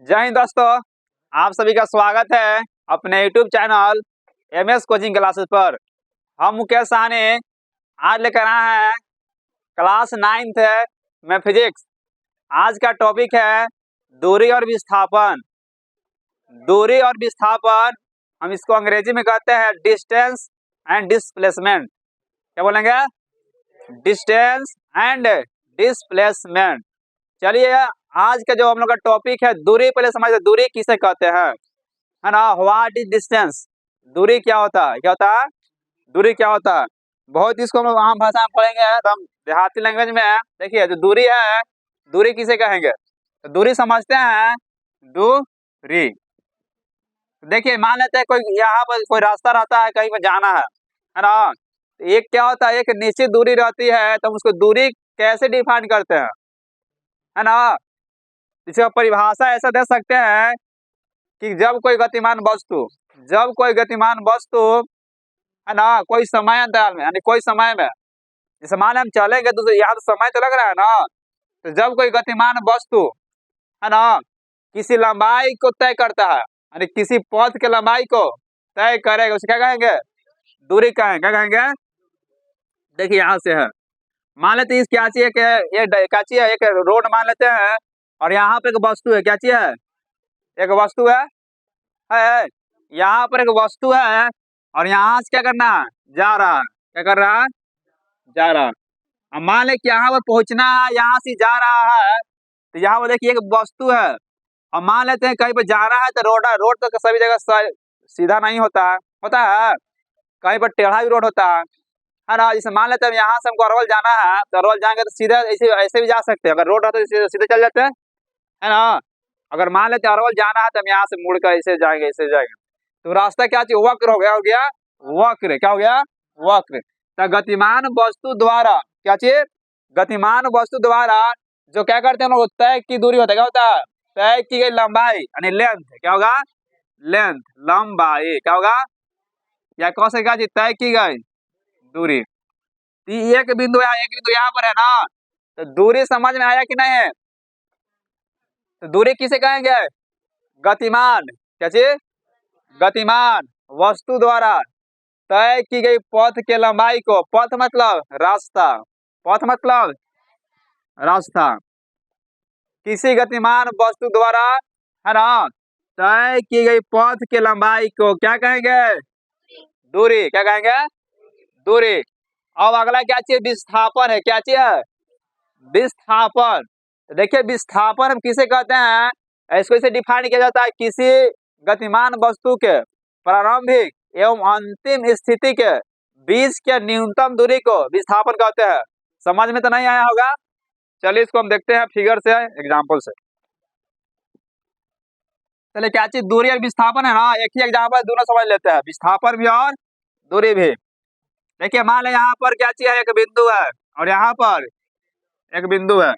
जय हिंद दोस्तों, आप सभी का स्वागत है अपने YouTube channel MS coaching classes पर। हम मुकेश साहनी आज लेकर आए हैं क्लास 9th है में फिजिक्स। आज का टॉपिक है दूरी और विस्थापन। दूरी और विस्थापन हम इसको अंग्रेजी में कहते हैं डिस्टेंस एंड डिस्प्लेसमेंट। क्या बोलेंगे? Distance and displacement. चलिए आज का जो हम लोग का टॉपिक है दूरी, पहले समझते दूरी किसे कहते हैं, है ना। What is distance? दूरी क्या होता है? क्या होता है दूरी? क्या होता है? बहुत इसको हम लोग आम भाषा में पढ़ेंगे तो हम देहाती लैंग्वेज में देखिए जो दूरी है, दूरी किसे कहेंगे? तो दूरी समझते हैं दूरी। देखिए मान लेते हैं कोई यहाँ पर कोई रास्ता रहता है, कहीं पर जाना है ना। एक क्या होता है, एक निश्चित दूरी रहती है, तो हम उसको दूरी कैसे डिफाइन करते हैं, है ना। इसका परिभाषा ऐसा दे सकते हैं कि जब कोई गतिमान वस्तु है ना, कोई समय अंतराल में, यानी कोई समय में, जैसे मान हम चलेंगे तो यहाँ तो समय तो लग रहा है ना। तो जब कोई गतिमान वस्तु है ना किसी लंबाई को तय करता है, यानी किसी पथ के लंबाई को तय करेगा, उसे क्या कहेंगे? दूरी कहेंगे। क्या कहेंगे? देखिए यहाँ से है, मान लेते हैं इस क्या चाहिए कि ये क्या चाहिए, एक रोड मान लेते हैं और यहाँ पे एक वस्तु है। क्या चाहिए? एक वस्तु है। यहाँ पर एक वस्तु है और यहाँ से क्या करना है? जा रहा है। क्या कर रहा है? जा रहा है। अब मान ले कि यहाँ पर पहुंचना है, यहाँ से जा रहा है, तो यहाँ पर देखिए एक वस्तु है। और मान लेते हैं कहीं पर जाना है तो रोड तो सभी जगह सीधा नहीं होता है, कहीं पर टेढ़ा भी रोड होता है ना। जैसे मान लेते हैं यहाँ से हमको अरवल जाना है, तो अरवल जाएंगे तो सीधे ऐसे भी जा सकते हैं। अगर रोड रहता है तो सीधे चल जाते हैं, है ना। अगर मान लेते हैं अरवल जाना है तो हम यहाँ से मुड़ कर ऐसे जाएंगे। तो रास्ता क्या चाहिए? वक्र हो गया वक्र। क्या हो गया? वक्र। तो गतिमान वस्तु द्वारा क्या चाहिए? गतिमान वस्तु द्वारा जो क्या करते हैं लोग, तय की दूरी होता है। क्या होता है? तय की गई लंबाई, यानी लेंथ। क्या होगा? लेंथ, लंबाई। क्या होगा? या कौन से क्या चीज तय की गई दूरी। एक बिंदु यहाँ पर है ना, तो दूरी समझ में आया कि नहीं है? तो दूरी किसे कहेंगे? गतिमान। क्या चीज? गतिमान वस्तु द्वारा तय की गई पथ के लंबाई को, पथ मतलब रास्ता, किसी गतिमान वस्तु द्वारा, है ना, तय की गई पथ के लंबाई को क्या कहेंगे? दूरी। क्या कहेंगे? दूरी। अब अगला क्या चाहिए? विस्थापन है। क्या चाहिए? विस्थापन। तो देखिए विस्थापन हम किसे कहते हैं? इसको इसे डिफाइन किया जाता है किसी गतिमान वस्तु के प्रारंभिक एवं अंतिम स्थिति के बीच के न्यूनतम दूरी को विस्थापन कहते हैं। समझ में तो नहीं आया होगा? चलिए इसको हम देखते हैं फिगर से, एग्जांपल से। चलिए क्या चीज दूरी और विस्थापन है ना, एक ही एग्जांपल दोनों समझ लेते हैं, विस्थापन भी और दूरी भी। देखिए मान लें यहाँ पर क्या चीज है, एक बिंदु है और यहाँ पर एक बिंदु है,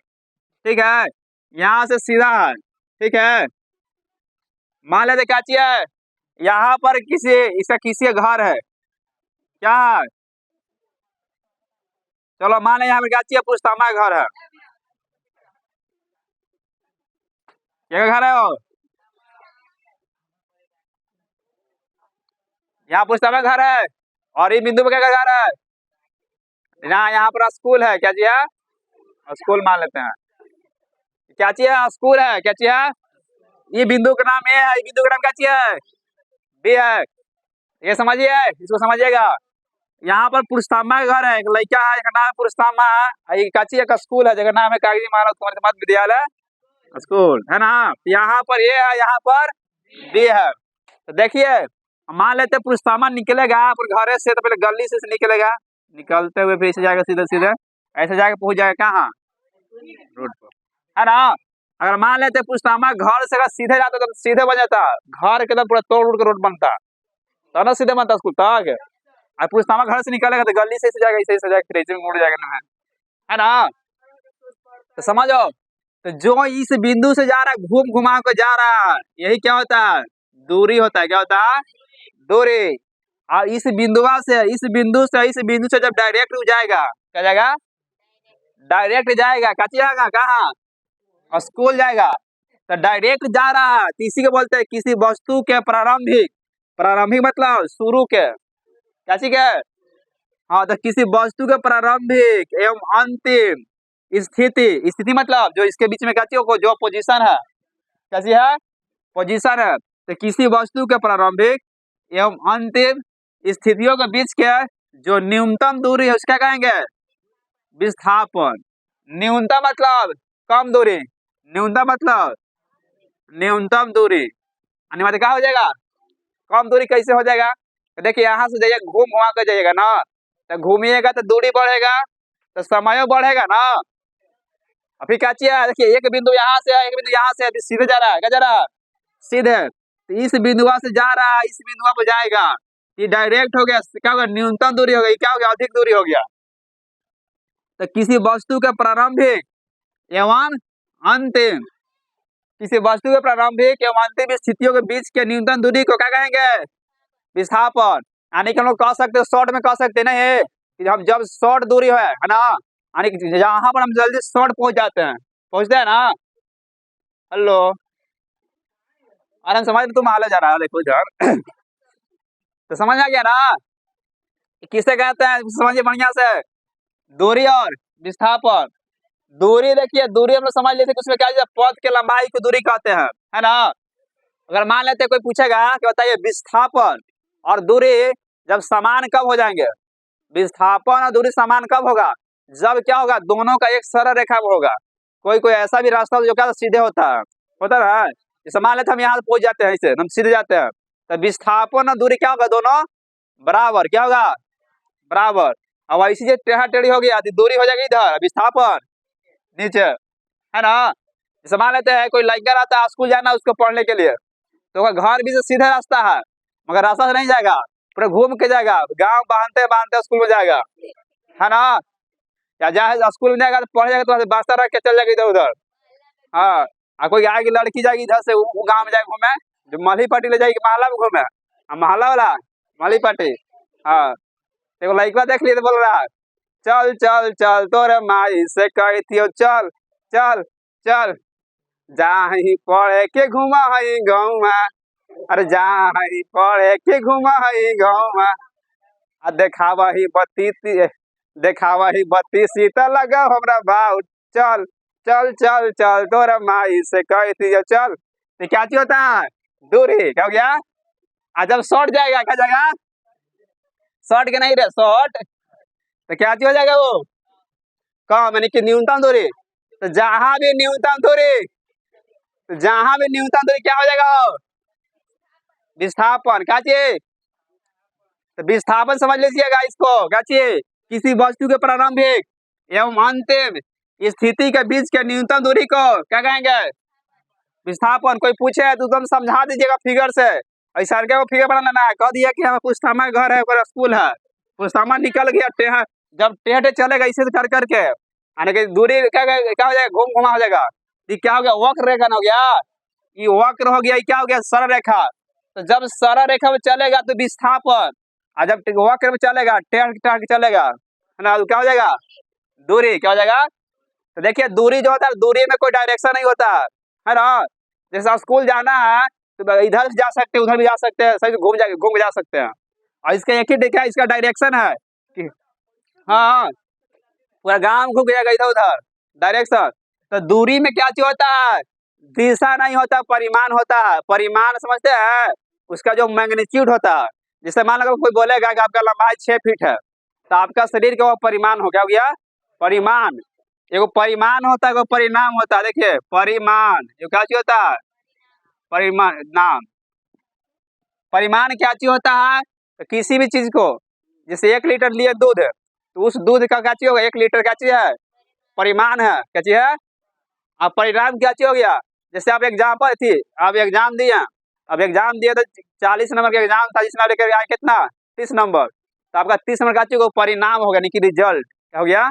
ठीक है। यहाँ से सीधा है, ठीक है। मान लेते क्या चीज है, यहाँ पर किसी घर है। क्या है? चलो मान लें यहाँ पर क्या चाहिए? पुष्टामा घर है। क्या घर है वो? यहाँ पुष्टामा घर है और ये बिंदु पर क्या घर है? यहाँ पर स्कूल है। क्या चाहिए? स्कूल मान लेते हैं। क्या चाहिए? स्कूल है। क्या चाहिए? ये बिंदु का नाम ए है, ये बिंदु का नाम क्या चाहिए? बी है। ये समझिए, इसको समझिएगा। यहाँ पर पुरुषोत्तमा का घर है, एक लड़का है, एक नाम है पुरुषोत्तमा है, एक काची एक स्कूल है जगह नाम है कागजी महाराज मध्य विद्यालय स्कूल, है ना। यहाँ पर ये है, यहाँ पर बी है। तो देखिए मान लेते पुरुषोत्तमा निकलेगा पर घर से, तो पहले गली से निकलेगा, निकलते हुए फिर ऐसे जाएगा सीधे ऐसे जाके पहुंच जाएगा कहाँ? रोड पर, है ना। अगर मान लेते पुरुषोत्तमा घर से अगर सीधे जाता तो सीधे बन जाता, घर के तब पूरा तोड़ उड़ के रोड बनता, तो ना सीधे बनता स्कूल तक। और पुरुषोत्तमा घर से निकलेगा तो गली से जाएगा, ऐसे जाएगा, फिर ऐसे मुड़ जाएगा, है ना। तो समझो, तो जो इस बिंदु से जा रहा है, घूम घुमा के जा रहा है, यही क्या होता है? दूरी होता है। क्या होता है? दूरी। और इस बिंदु से जब डायरेक्ट जाएगा, क्या जाएगा? डायरेक्ट जाएगा। क्या जाएगा? कहाँ? स्कूल जाएगा। तो डायरेक्ट जा रहा है, तो इसी को बोलते हैं किसी वस्तु के प्रारंभिक, प्रारंभिक मतलब शुरू के, क्या चीज है, हाँ, तो किसी वस्तु के प्रारंभिक एवं अंतिम स्थिति, स्थिति मतलब जो इसके बीच में क्या चीज जो पोजीशन है, कैसी है, पोजीशन है, तो किसी वस्तु के प्रारंभिक एवं अंतिम स्थितियों के बीच के जो न्यूनतम दूरी है उसका कहेंगे विस्थापन। न्यूनतम मतलब कम दूरी, न्यूनतम मतलब न्यूनतम दूरी, अनिवार्य क्या हो जाएगा, कम दूरी कैसे हो जाएगा, तो देखिए यहाँ से जाइए घूम घुमा कर जाइएगा ना, तो घूमिएगा तो दूरी बढ़ेगा, तो समय बढ़ेगा ना। अभी क्या चाहिए, देखिए एक बिंदु यहाँ से है, एक बिंदु यहाँ से है, सीधे जा रहा है, क्या जा रहा है, सीधे, तो इस बिंदुआ से जा रहा है, इस बिंदुआ पर जाएगा, ये डायरेक्ट हो गया, क्या हो गया, न्यूनतम दूरी हो गई, क्या हो गया, अधिक दूरी हो गया। तो किसी वस्तु के प्रारंभिक एवं अंतिम, किसी वस्तु के प्रारंभिक एवं अंतिम स्थितियों के बीच के न्यूनतम दूरी को क्या कहेंगे, विस्थापन। यानी कि हम लोग कह सकते हैं, शॉर्ट में कह सकते नहीं कि हम जब शॉर्ट दूरी है ना, यानी कि जहां पर हम जल्दी शॉर्ट पहुंच जाते हैं, पहुंचते हैं ना, हेलो, अरे समझ तुम हाल जा रहा है, देखो इधर तो समझ आ गया ना, किसे कहते हैं, समझिए बढ़िया से, दूरी और विस्थापन। दूरी देखिए, दूरी हम लोग समझ लेते हैं, उसमें क्या पथ के लंबाई को दूरी कहते हैं, है ना। अगर मान लेते हैं कोई पूछेगा कि बताइए विस्थापन और दूरी जब समान कब हो जाएंगे, विस्थापन और दूरी समान कब होगा, जब क्या होगा, दोनों का एक सरल रेखा में होगा। कोई कोई ऐसा भी रास्ता जो क्या सीधे होता है जैसे मान लेते हम यहाँ पहुंच जाते हैं, इसे हम सीधे जाते हैं, तो विस्थापन और दूरी क्या होगा, दोनों बराबर, क्या होगा, बराबर। अब ऐसी जो टेढ़ा टेढ़ी हो गया, दूरी हो जाएगी इधर, विस्थापन नीचे, है ना। जैसे मान लेते हैं कोई लड़का रहता है स्कूल जाना उसको पढ़ने के लिए, तो घर भी से सीधा रास्ता है, मगर रास्ता से नहीं जाएगा, पूरा घूम के जाएगा, गांव बांधते बांधते स्कूल में जाएगा, है ना। या जहाँ स्कूल में जाएगा तो पढ़ जाएगा, तो रास्ता रख के चल जाएगा इधर उधर, हाँ। कोई आएगी लड़की जाएगी इधर से वो गाँव में जाएगी घूमे, जो मल्ही पट्टी ले जाएगी महला में घूमे, महला वाला मल्ही पट्टी, हाँ। देखो लड़का देख लिया तो बोल रहा है चल चल चल तोरे माई से कहती हो चल चल चल, जाही पढ़े के घुमा है गाँव में, अरे जाही पढ़े के घुमा है गाँव में, देखावा ही बत्ती सीता लगा हमरा भाव, चल चल चल चल तोरा माई से कहती हो चल। तो क्या चीज होता है, दूरी, क्या हो गया, जब शॉर्ट जाएगा क्या जाएगा, शॉर्ट के नहीं रे शॉर्ट, तो क्या चीज हो जाएगा वो, कम, यानी कि न्यूनतम दूरी। तो जहां भी न्यूनतम दूरी, तो जहां भी न्यूनतम दूरी क्या हो जाएगा, विस्थापन, क्या चाहिए, तो विस्थापन समझ लीजिएगा इसको, क्या चाहिए, किसी वस्तु के प्रारंभिक एवं अंतिम स्थिति के बीच के न्यूनतम दूरी को क्या कहेंगे, विस्थापन। कोई पूछे तो तुम समझा दीजिएगा फिगर से, ऐसा को फिगर बनाना है, कह दिया कि हमें पुष्टामा घर है, स्कूल है, पुष्टामा निकल गया टेढ़ा, जब टेढ़े चलेगा इसे कर करके, यानी कि दूरी क्या हो जाएगा, घूम घुमा हो जाएगा, ये क्या हो गया, वक्र रेखा हो गया, ये वक्र हो गया, ये क्या हो गया, सरल रेखा। तो जब सरल रेखा में चलेगा तो विस्थापन, और जब वक्र में चलेगा टेढ़ टेढ़ चलेगा, है ना, तो क्या हो जाएगा, दूरी, क्या हो जाएगा। तो देखिए दूरी जो होता है, दूरी में कोई डायरेक्शन नहीं होता है ना। जैसे स्कूल जाना है तो इधर जा सकते हैं, उधर भी जा सकते हैं, सही घूम के जा सकते हैं, और इसका एक ही देखा इसका डायरेक्शन है कि हाँ पूरा गांव घूम जाएगा इधर उधर, डायरेक्शन। तो दूरी में क्या चीज होता है, दिशा नहीं होता, परिमाण होता है, परिमाण समझते हैं, उसका जो मैग्नीट्यूड होता है। जैसे मान लो कोई बोलेगा कि आपका लंबाई 6 फीट है, तो आपका शरीर का वो परिमाण हो गया, परिमाण। एगो परिमाण होता है, एगो परिणाम होता है। देखिए परिमाण जो क्या चीज होता है, परिमाण नाम, परिमाण क्या चीज होता है, तो किसी भी चीज को, जैसे 1 लीटर लिए दूध, तो उस दूध का क्या चीज होगा, 1 लीटर क्या चीज है, परिमाण है, क्या चीज है। अब परिणाम क्या चीज हो गया, जैसे आप एग्जाम्पल थी, आप एग्जाम दिए, अब एग्जाम दिए तो 40 नंबर का एग्जाम था, जिसमें लेकर आए कितना 30 नंबर, तो आपका 30 नंबर का चीज को परिणाम हो गया, यानी कि रिजल्ट, क्या हो गया।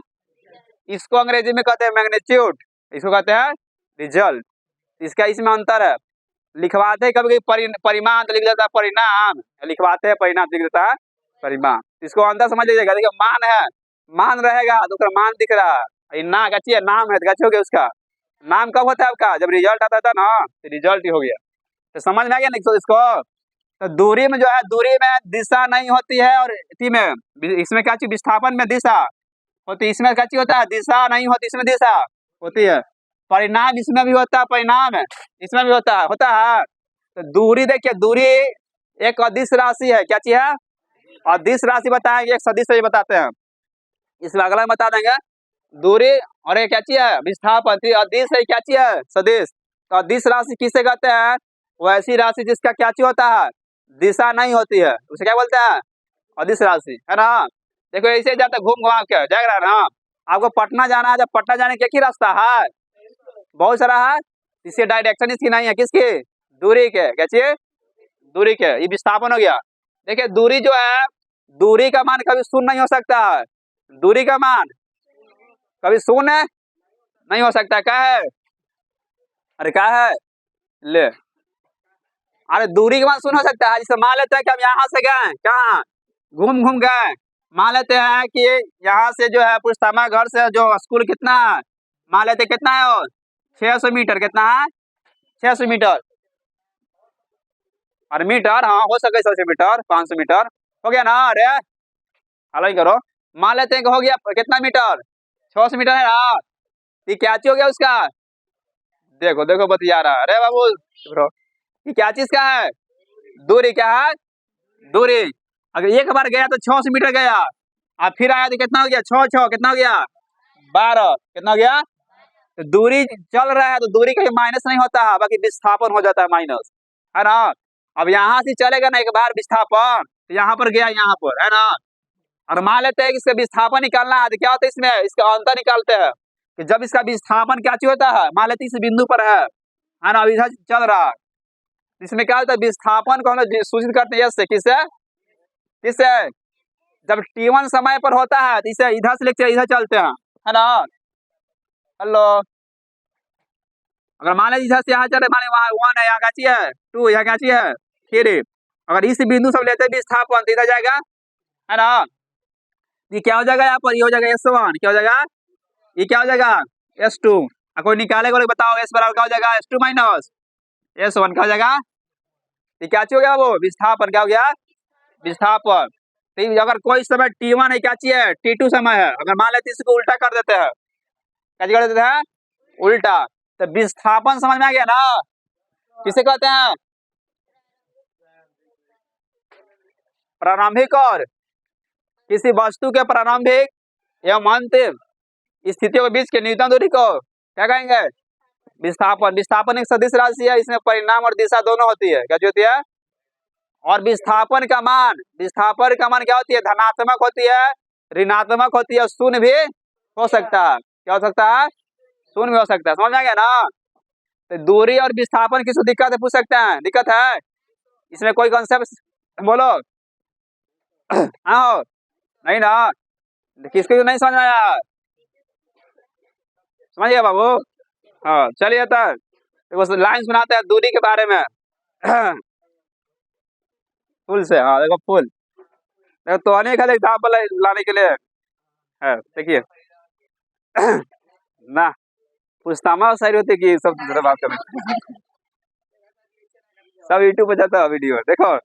इसको अंग्रेजी में कहते हैं मैग्नीट्यूड, इसको कहते हैं रिजल्ट। इसका इसमें अंतर है, लिखवाते कभी कभी परिमाण तो लिख देता है परिणाम, लिखवाते हैं परिणाम लिख देता है परिमाण। इसको अंतर समझ लीजिएगा। देखिए मान है, मान रहेगा तो उसका मान दिख रहा है, ना क्या चाहिए, नाम है तो क्या हो गया उसका नाम कब होता है आपका? जब रिजल्ट आता था ना, तो रिजल्ट ही हो गया। तो समझ में आ गया ना इसको? तो दूरी में जो है, दूरी में दिशा नहीं होती है, और इसी में, इसमें क्या चीज, विस्थापन में दिशा होती है, इसमें क्या चीज होता है, दिशा नहीं होती, इसमें दिशा होती है। परिणाम इसमें भी होता है, परिणाम इसमें भी होता है। तो दूरी देखिए, दूरी एक अदिश राशि है। क्या चीज है? अदिश राशि बताएंगे, एक सदिश से बताते हैं, इसमें अगला में बता देंगे। दूरी और ये क्या चीज है? विस्थापन। अदिश है, क्या चीज है? सदिश। तो अदिश राशि किसे कहते हैं? वो ऐसी राशि जिसका क्या चीज होता है, दिशा नहीं होती है, उसे क्या बोलते हैं? अदिश राशि, है ना। देखो ऐसे जाता घूम घुमा के जाएगा ना, आपको पटना जाना है, जब पटना जाने के एक ही रास्ता है, बहुत सारा है, इसके डायरेक्शन इसकी नहीं है, किसकी? दूरी के। क्या चीज? दूरी के। ये विस्थापन हो गया। देखिए दूरी जो है, दूरी का मान कभी शून्य नहीं हो सकता है। दूरी का मान कभी शून्य नहीं हो सकता। क्या है? अरे क्या है? ले, अरे दूरी का मान शून्य हो सकता है। जैसे मान लेते हैं कि हम यहाँ से गए, कहाँ घूम घूम गए, मान लेते हैं कि यहाँ से जो है पुष्तमा घर से जो स्कूल कितना है, मान लेते कितना है, और 600 मीटर। कितना है? 600 मीटर। अरे मीटर, हाँ हो सके 100 मीटर, 500 मीटर हो गया ना। अरे हाल ही करो, मान लेते हैं कि हो गया कितना मीटर, 600 मीटर है ना। ये क्या चीज हो गया उसका? देखो देखो बतिया रहा है। अरे बाबू ब्रो, ये क्या चीज का है? दूरी। क्या है? दूरी। अगर एक बार गया तो 600 मीटर गया, अब फिर आया तो कितना हो गया? 6 कितना हो गया? 12। कितना हो गया? तो दूरी चल रहा है तो दूरी का माइनस नहीं होता है, बाकी विस्थापन हो जाता है माइनस, है ना। अब यहाँ से चलेगा ना एक बार विस्थापन, तो यहाँ पर गया, यहाँ पर, है ना। और मान लेते हैं कि इसका विस्थापन निकालना है, तो क्या होता है इसमें? इसका अंतर निकालते हैं कि जब इसका विस्थापन क्या चीज होता है, मान लेते इस बिंदु पर है ना, अभी इधर चल रहा है, इसमें क्या होता है, विस्थापन को हम लोग सूचित करते हैं, किससे? किससे? जब t1 समय पर होता है तो इसे इधर से लेकर इधर चलते हैं, है ना। हेलो, अगर मान लीजिए इधर से यहाँ चले, मान लीजिए वहाँ 1 है, यहाँ क्या चीज है? 2, यहाँ क्या चीज है? 3। अगर इस बिंदु से लेते हैं विस्थापन तो इधर जाएगा, है ना। ये क्या हो जाएगा? यहाँ पर ये हो जाएगा S1। क्या हो जाएगा? ये क्या हो जाएगा? S2। कोई निकालेगा, बताओ S बराबर क्या हो जाएगा? S2 माइनस S1 क्या हो जाएगा? ये क्या चीज हो गया? वो विस्थापन। क्या हो गया? विस्थापन। तो अगर कोई समय t1 है, क्या चीज है? t2 समय है, अगर मान लेते इसको उल्टा कर देते हैं, क्या कर देते हैं? उल्टा। तो विस्थापन समझ में आ गया ना, किसे कहते हैं? प्रारंभिक और किसी वस्तु के प्रारंभिक एवं अंतिम स्थितियों के बीच के न्यूनतम दूरी को क्या कहेंगे? विस्थापन। विस्थापन एक सदिश राशि है, इसमें परिणाम और दिशा दोनों होती है। क्या होती है? और विस्थापन का मान, विस्थापन का मान क्या होती है? धनात्मक होती है, ऋणात्मक होती है, शून्य भी हो सकता है। क्या हो सकता है? शून्य भी हो सकता है। समझ में आ गया ना। तो दूरी और विस्थापन किसी दिक्कत है, पूछ सकते हैं? दिक्कत है इसमें कोई कॉन्सेप्ट बोलो। हाँ नहीं ना, किसको नहीं समझ में आया? समझ गया बाबू? हाँ चलिए, तो लाइन सुनाते हैं दूरी के बारे में। फुल से, हाँ देखो फुल, देखो तो अनेक है एग्जाम्पल लाने के लिए है। देखिए ना, पुछतामा सही होती कि सब दूसरा बात करें। सब यूट्यूब पे जाता है वीडियो, देखो।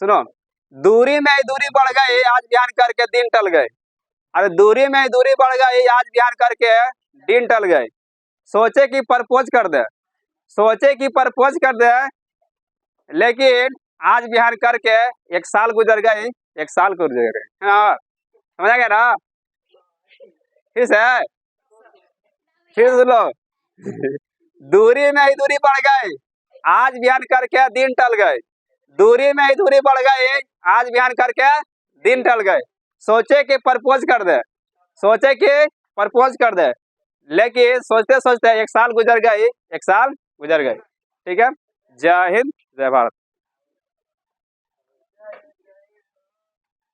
सुनो, दूरी में दूरी बढ़ गई, आज बिहान करके दिन टल गए। अरे दूरी में दूरी बढ़ गई, आज बिहान करके दिन टल गए। सोचे कि प्रपोज कर दे, सोचे कि प्रपोज कर दे, लेकिन आज बिहान करके 1 साल गुजर गई, 1 साल गुजर गए। हाँ समझ आ गया ना। ठीक है, फिर सुनो। दूरी में ही दूरी बढ़ गई, आज बिहान करके दिन टल गए। दूरी में ही दूरी बढ़ गई, आज बिहान करके दिन टल गए। सोचे कि प्रपोज कर दे, सोचे कि प्रपोज कर दे, लेकिन सोचते सोचते 1 साल गुजर गई, 1 साल गुजर गई। ठीक है, जय हिंद, जय भारत।